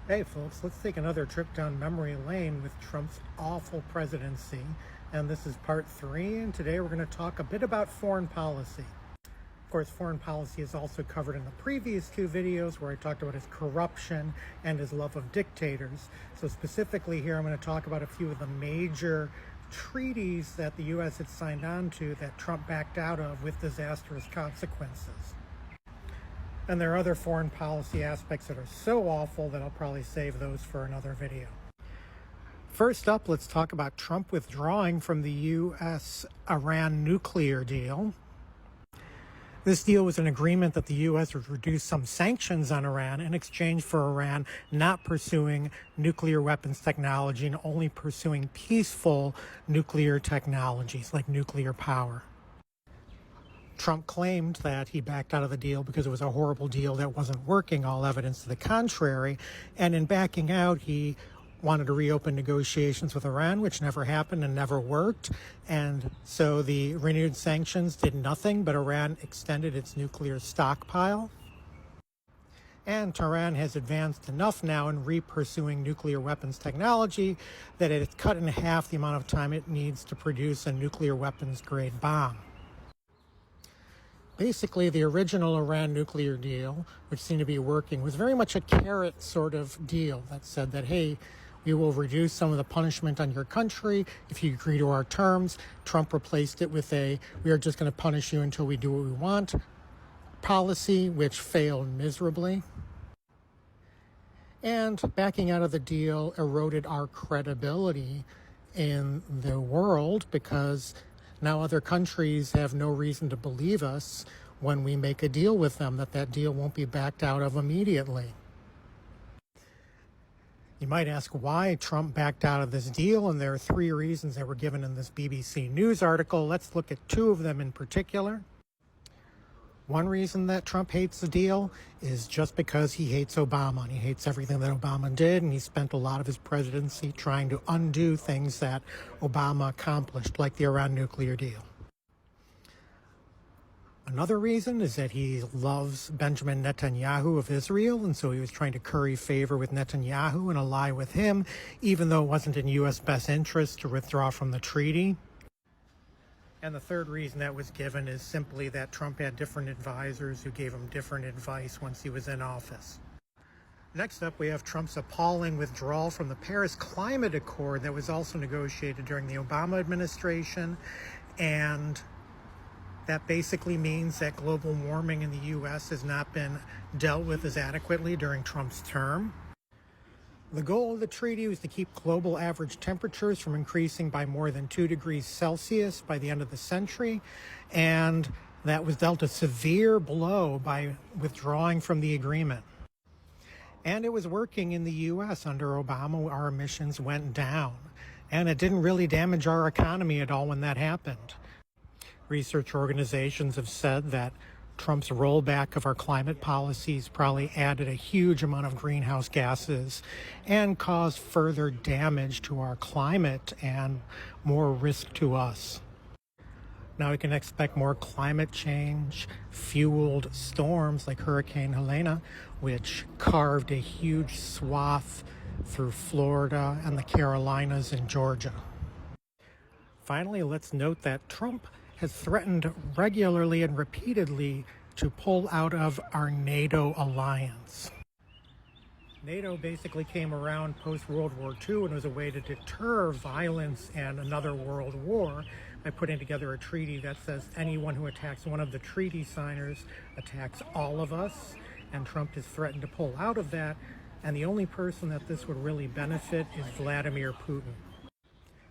Hey folks, let's take another trip down memory lane with Trump's awful presidency. And this is part 3, and today we're going to talk a bit about foreign policy. Of course, foreign policy is also covered in the previous 2 videos where I talked about his corruption and his love of dictators. So specifically here, I'm going to talk about a few of the major treaties that the U.S. had signed on to that Trump backed out of with disastrous consequences. And there are other foreign policy aspects that are so awful that I'll probably save those for another video. First up, let's talk about Trump withdrawing from the U.S.-Iran nuclear deal. This deal was an agreement that the U.S. would reduce some sanctions on Iran in exchange for Iran not pursuing nuclear weapons technology and only pursuing peaceful nuclear technologies like nuclear power. Trump claimed that he backed out of the deal because it was a horrible deal that wasn't working, all evidence to the contrary. And in backing out, he wanted to reopen negotiations with Iran, which never happened and never worked. And so the renewed sanctions did nothing, but Iran extended its nuclear stockpile. And Tehran has advanced enough now in re-pursuing nuclear weapons technology that it's cut in half the amount of time it needs to produce a nuclear weapons-grade bomb. Basically, the original Iran nuclear deal, which seemed to be working, was very much a carrot sort of deal that said that, hey, we will reduce some of the punishment on your country if you agree to our terms. Trump replaced it with a, we are just going to punish you until we do what we want policy, which failed miserably. And backing out of the deal eroded our credibility in the world because now other countries have no reason to believe us when we make a deal with them, that deal won't be backed out of immediately. You might ask why Trump backed out of this deal, and there are 3 reasons that were given in this BBC News article. Let's look at 2 of them in particular. One reason that Trump hates the deal is just because he hates Obama, and he hates everything that Obama did, and he spent a lot of his presidency trying to undo things that Obama accomplished, like the Iran nuclear deal. Another reason is that he loves Benjamin Netanyahu of Israel, and so he was trying to curry favor with Netanyahu and ally with him, even though it wasn't in U.S. best interest to withdraw from the treaty. And the third reason that was given is simply that Trump had different advisors who gave him different advice once he was in office. Next up, we have Trump's appalling withdrawal from the Paris Climate Accord that was also negotiated during the Obama administration. And that basically means that global warming in the U.S. has not been dealt with as adequately during Trump's term. The goal of the treaty was to keep global average temperatures from increasing by more than 2 degrees Celsius by the end of the century, and that was dealt a severe blow by withdrawing from the agreement. And it was working in the U.S. under Obama. Our emissions went down, and it didn't really damage our economy at all when that happened. Research organizations have said that Trump's rollback of our climate policies probably added a huge amount of greenhouse gases and caused further damage to our climate and more risk to us. Now we can expect more climate change fueled storms like Hurricane Helene, which carved a huge swath through Florida and the Carolinas and Georgia. Finally, let's note that Trump has threatened regularly and repeatedly to pull out of our NATO alliance. NATO basically came around post-World War II and was a way to deter violence and another world war by putting together a treaty that says anyone who attacks one of the treaty signers attacks all of us, and Trump has threatened to pull out of that, and the only person that this would really benefit is Vladimir Putin.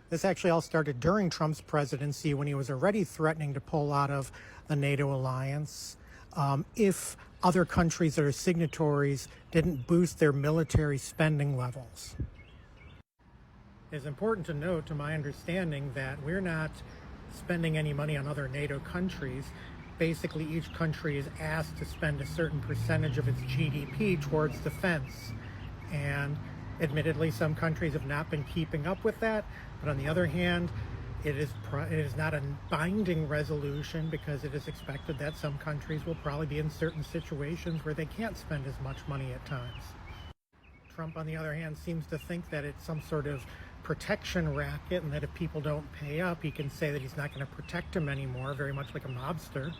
This actually all started during Trump's presidency when he was already threatening to pull out of the NATO alliance if other countries that are signatories didn't boost their military spending levels. It's important to note, to my understanding, that we're not spending any money on other NATO countries. Basically, each country is asked to spend a certain percentage of its GDP towards defense. And admittedly, some countries have not been keeping up with that, but on the other hand, it is not a binding resolution because it is expected that some countries will probably be in certain situations where they can't spend as much money at times. Trump, on the other hand, seems to think that it's some sort of protection racket, and that if people don't pay up, he can say that he's not going to protect them anymore, very much like a mobster.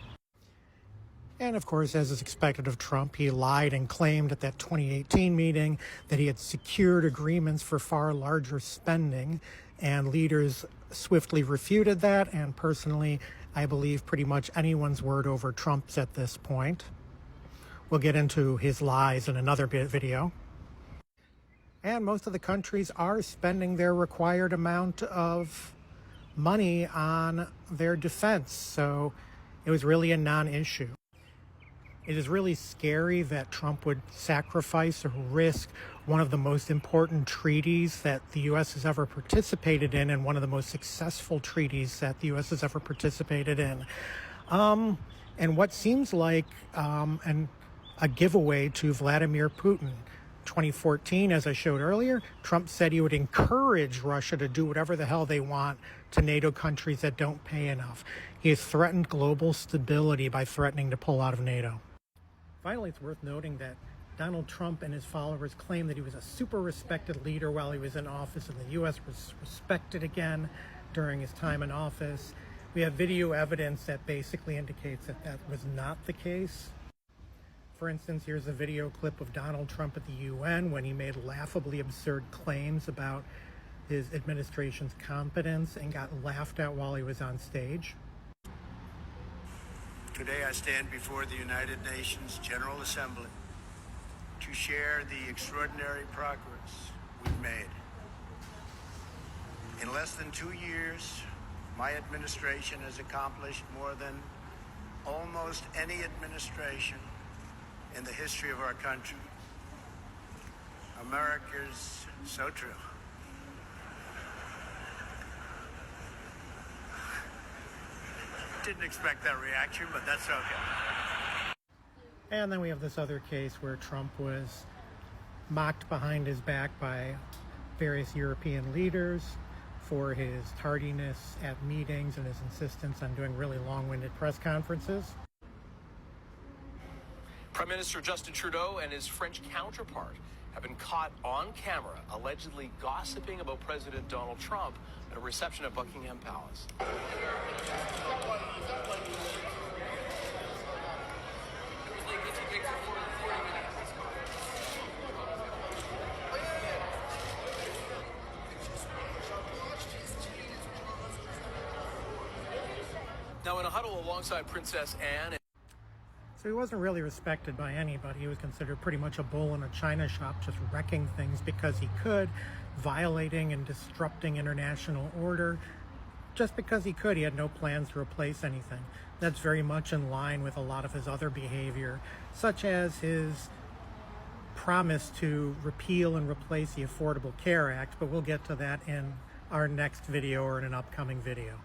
And of course, as is expected of Trump, he lied and claimed at that 2018 meeting that he had secured agreements for far larger spending, and leaders swiftly refuted that, and personally, I believe pretty much anyone's word over Trump's at this point. We'll get into his lies in another video. And most of the countries are spending their required amount of money on their defense, so it was really a non-issue. It is really scary that Trump would sacrifice or risk one of the most important treaties that the U.S. has ever participated in, and one of the most successful treaties that the U.S. has ever participated in. And what seems like a giveaway to Vladimir Putin. 2014, as I showed earlier, Trump said he would encourage Russia to do whatever the hell they want to NATO countries that don't pay enough. He has threatened global stability by threatening to pull out of NATO. Finally, it's worth noting that Donald Trump and his followers claim that he was a super respected leader while he was in office, and the U.S. was respected again during his time in office. We have video evidence that basically indicates that that was not the case. For instance, here's a video clip of Donald Trump at the UN when he made laughably absurd claims about his administration's competence and got laughed at while he was on stage. Today I stand before the United Nations General Assembly to share the extraordinary progress we've made. In less than 2 years, my administration has accomplished more than almost any administration in the history of our country. America's so true. Didn't expect that reaction, but that's okay. And then we have this other case where Trump was mocked behind his back by various European leaders for his tardiness at meetings and his insistence on doing really long-winded press conferences. Prime Minister Justin Trudeau and his French counterpart have been caught on camera allegedly gossiping about President Donald Trump at a reception at Buckingham Palace. Now in a huddle alongside Princess Anne. So he wasn't really respected by anybody. He was considered pretty much a bull in a china shop, just wrecking things because he could, violating and disrupting international order. Just because he could, he had no plans to replace anything. That's very much in line with a lot of his other behavior, such as his promise to repeal and replace the Affordable Care Act, but we'll get to that in our next video or in an upcoming video.